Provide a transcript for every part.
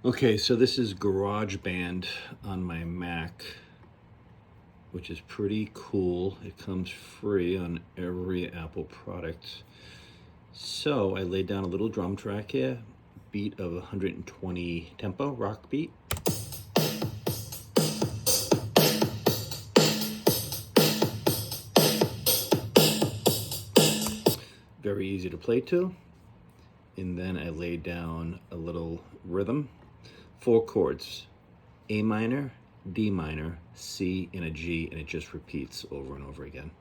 Okay, so this is GarageBand on my Mac, which is pretty cool. It comes free on every Apple product. So I laid down a little drum track here, beat of 120 tempo, rock beat. Very easy to play to. And then I laid down a little rhythm, 4 chords, A minor, D minor, C, and a G, and it just repeats over and over again.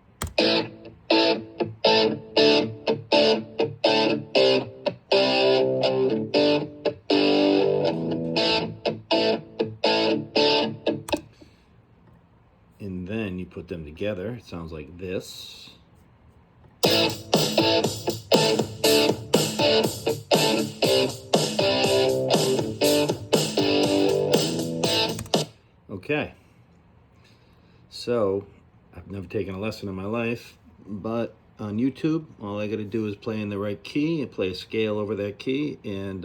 And then you put them together, it sounds like this. Okay, so I've never taken a lesson in my life, but on YouTube, all I gotta do is play in the right key and play a scale over that key, and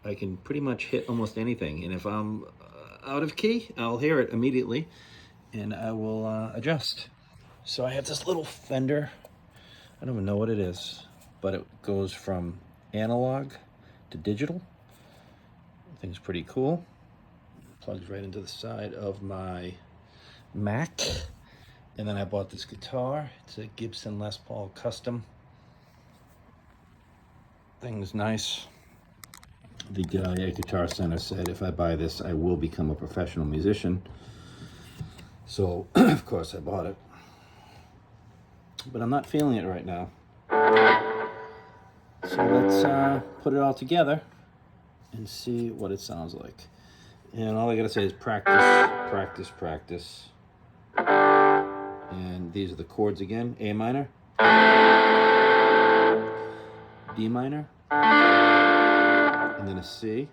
I can pretty much hit almost anything. And if I'm out of key, I'll hear it immediately, and I will adjust. So I have this little Fender. I don't even know what it is, but it goes from analog to digital. I think it's pretty cool. Plugs right into the side of my Mac. And then I bought this guitar. It's a Gibson Les Paul Custom. Thing's nice. The guy at Guitar Center said if I buy this, I will become a professional musician. So, of course, I bought it. But I'm not feeling it right now. So let's put it all together and see what it sounds like. And all I gotta say is practice, practice, practice. And these are the chords again. A minor, D minor, and then a C,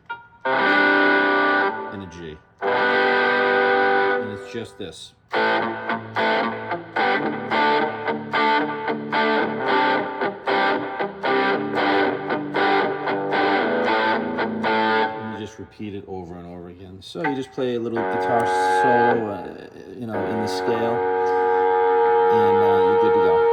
and a G. And it's just this. Just repeat it over and over again. So you just play a little guitar solo, in the scale, and you're good to go.